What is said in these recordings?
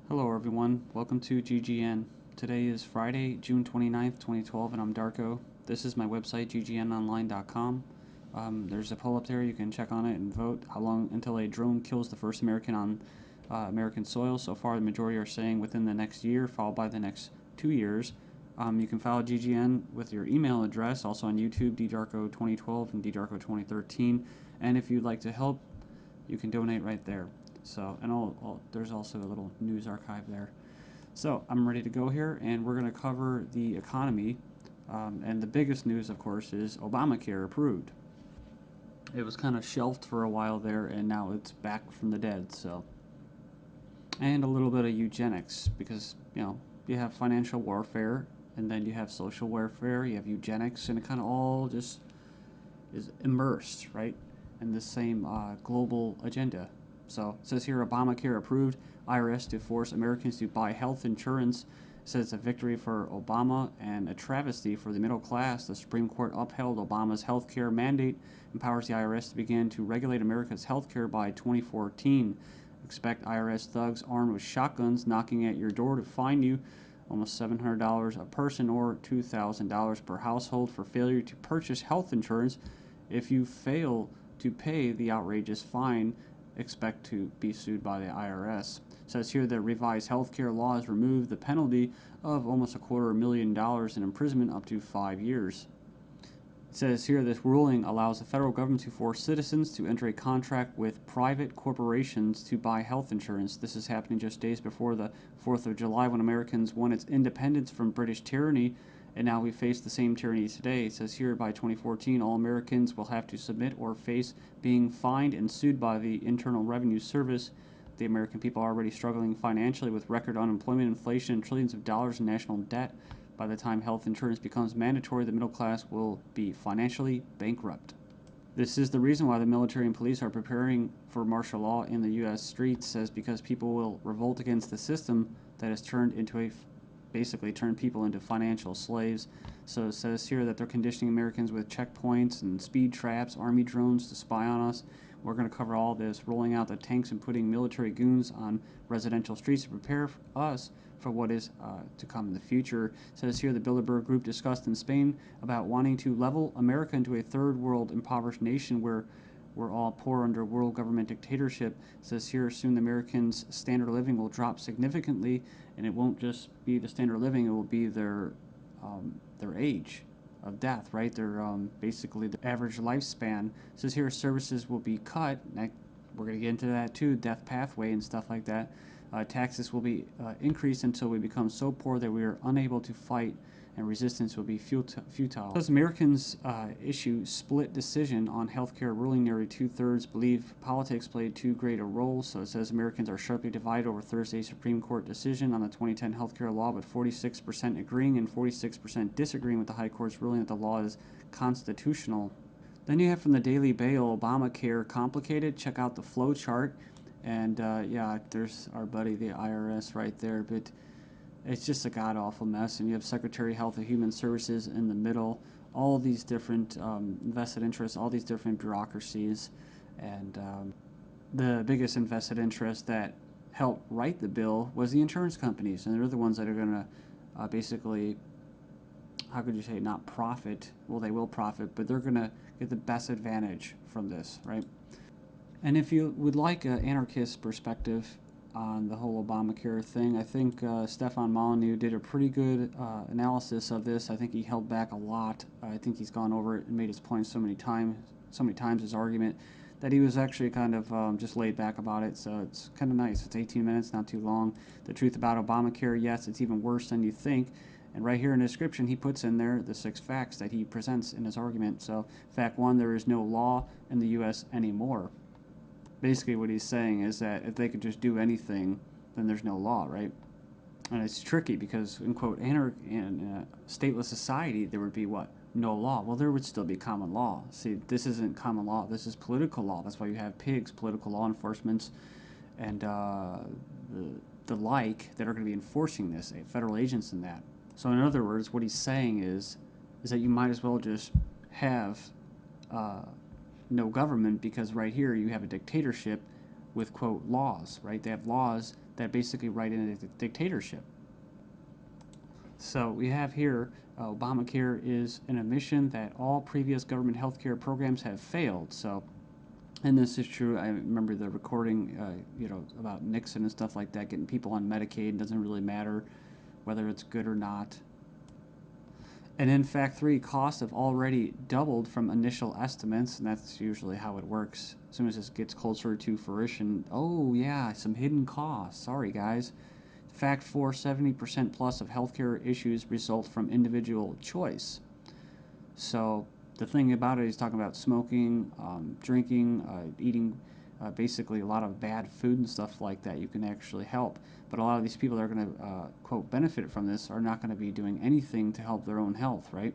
Hello everyone, welcome to GGN. Today is Friday, June 29th, 2012, and I'm Darko. This is my website, ggnonline.com. There's a poll up there, you can check on it and vote how long until a drone kills the first American on American soil. So far, the majority are saying within the next year, followed by the next 2 years. You can follow GGN with your email address, also on YouTube, ddarko2012 and ddarko2013. And if you'd like to help, you can donate right there. So, and there's also a little news archive there. So, I'm ready to go here, and we're going to cover the economy. And the biggest news, of course, is Obamacare approved. It was kind of shelved for a while there, and now it's back from the dead. So, and a little bit of eugenics, because you have financial warfare, and then you have social warfare, you have eugenics, and it kind of all just is immersed, right, in the same global agenda. So it says here, Obamacare approved, IRS to force Americans to buy health insurance. It says it's a victory for Obama and a travesty for the middle class. The Supreme Court upheld Obama's health care mandate, empowers the IRS to begin to regulate America's health care by 2014. Expect IRS thugs armed with shotguns knocking at your door to fine you almost $700 a person or $2,000 per household for failure to purchase health insurance. If you fail to pay the outrageous fine, expect to be sued by the IRS. It says here that revised healthcare laws remove the penalty of almost $250,000 in imprisonment up to 5 years. It says here this ruling allows the federal government to force citizens to enter a contract with private corporations to buy health insurance. This is happening just days before the 4th of July, when Americans won its independence from British tyranny, and now we face the same tyranny today. It says here by 2014, all Americans will have to submit or face being fined and sued by the Internal Revenue Service. The American people are already struggling financially with record unemployment, inflation, and trillions of dollars in national debt. By the time health insurance becomes mandatory, the middle class will be financially bankrupt. This is the reason why the military and police are preparing for martial law in the U.S. streets, says because people will revolt against the system that has basically turned people into financial slaves. So it says here that they're conditioning Americans with checkpoints and speed traps, army drones to spy on us. We're going to cover all this, rolling out the tanks and putting military goons on residential streets to prepare us for what is to come in the future. It says here the Bilderberg Group discussed in Spain about wanting to level America into a third world impoverished nation where we're all poor under world government dictatorship. It says here soon the Americans' standard of living will drop significantly, and it won't just be the standard of living, it will be their age of death, right? Their basically the average lifespan. It says here services will be cut. We're going to get into that too, death pathway and stuff like that. Taxes will be increased until we become so poor that we are unable to fight, and resistance will be futile. As Americans issue split decision on healthcare ruling, nearly 2/3 believe politics played too great a role. So it says Americans are sharply divided over Thursday's Supreme Court decision on the 2010 healthcare law, with 46% agreeing and 46% disagreeing with the High Court's ruling that the law is constitutional. Then you have from the Daily Bail, Obamacare complicated. Check out the flow chart. And yeah, there's our buddy, the IRS, right there. But it's just a god-awful mess. And you have Secretary of Health and Human Services in the middle. All these different vested interests, all these different bureaucracies. And the biggest invested interest that helped write the bill was the insurance companies. And they're the ones that are going to basically, how could you say, not profit. Well, they will profit, but they're going to get the best advantage from this, right? And if you would like an anarchist perspective on the whole Obamacare thing, I think Stefan Molyneux did a pretty good analysis of this. I think he held back a lot. I think he's gone over it and made his point so many times, his argument, that he was actually kind of just laid back about it. So it's kind of nice. It's 18 minutes, not too long. The truth about Obamacare, yes, it's even worse than you think. And right here in the description, he puts in there the 6 facts that he presents in his argument. So fact 1, there is no law in the U.S. anymore. Basically what he's saying is that if they could just do anything, then there's no law, right? And it's tricky because, in quote, in a stateless society, there would be what? No law. Well, there would still be common law. See, this isn't common law. This is political law. That's why you have pigs, political law enforcement, and the like that are going to be enforcing this, federal agents and that. So in other words, what he's saying is that you might as well just have no government, because right here you have a dictatorship with, quote, laws, right? They have laws that basically write in a dictatorship. So we have here Obamacare is an admission that all previous government healthcare programs have failed. So, and this is true. I remember the recording, about Nixon and stuff like that, getting people on Medicaid. It doesn't really matter whether it's good or not. And in fact, costs have already doubled from initial estimates, and that's usually how it works. As soon as this gets closer to fruition, oh yeah, some hidden costs. Sorry, guys. Fact 4, 70% plus of healthcare issues result from individual choice. So the thing about it, he's talking about smoking, drinking, eating basically a lot of bad food and stuff like that. You can actually help. But a lot of these people that are going to, quote, benefit from this are not going to be doing anything to help their own health, right?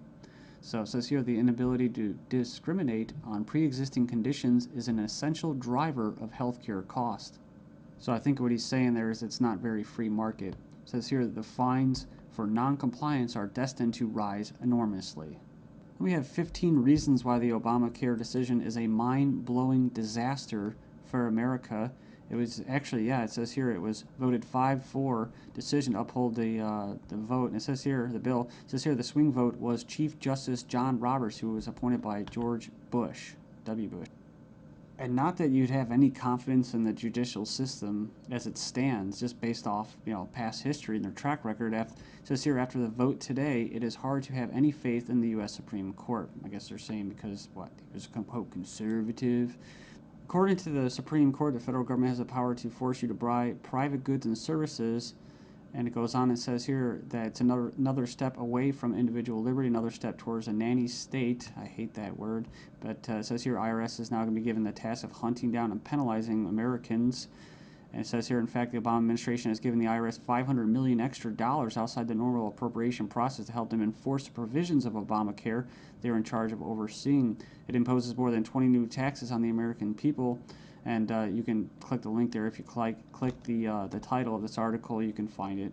So it says here the inability to discriminate on pre-existing conditions is an essential driver of healthcare cost. So I think what he's saying there is it's not very free market. It says here that the fines for non-compliance are destined to rise enormously. We have 15 reasons why the Obamacare decision is a mind-blowing disaster for America. It was actually, yeah, it says here it was voted 5-4 decision to uphold the vote. And it says here, the bill, it says here the swing vote was Chief Justice John Roberts, who was appointed by George Bush, W. Bush. And not that you'd have any confidence in the judicial system as it stands, just based off past history and their track record. It says here, after the vote today, it is hard to have any faith in the U.S. Supreme Court. I guess they're saying because what, he was quote conservative. According to the Supreme Court, the federal government has the power to force you to buy private goods and services. And it goes on and says here that it's another step away from individual liberty, another step towards a nanny state. I hate that word. But it says here IRS is now going to be given the task of hunting down and penalizing Americans. And it says here, in fact, the Obama administration has given the IRS $500 million extra outside the normal appropriation process to help them enforce the provisions of Obamacare they're in charge of overseeing. It imposes more than 20 new taxes on the American people. And you can click the link there. If you click the title of this article, you can find it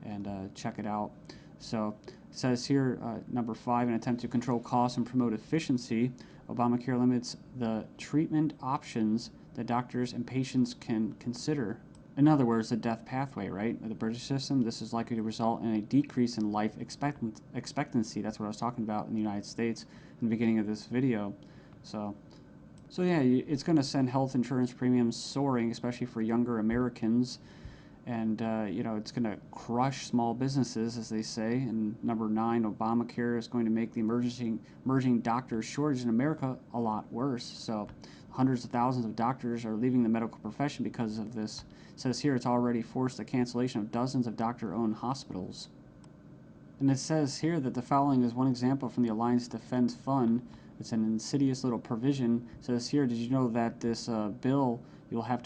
and check it out. So it says here, number 5, an attempt to control costs and promote efficiency. Obamacare limits the treatment options that doctors and patients can consider. In other words, the death pathway, right? The British system, this is likely to result in a decrease in life expectancy. That's what I was talking about in the United States in the beginning of this video. So yeah, it's going to send health insurance premiums soaring, especially for younger Americans. And, it's going to crush small businesses, as they say. And number 9, Obamacare is going to make the emerging doctor shortage in America a lot worse. So hundreds of thousands of doctors are leaving the medical profession because of this. It says here it's already forced the cancellation of dozens of doctor-owned hospitals. And it says here that the following is one example from the Alliance Defense Fund. It's an insidious little provision. It says here, did you know that this bill, you'll have to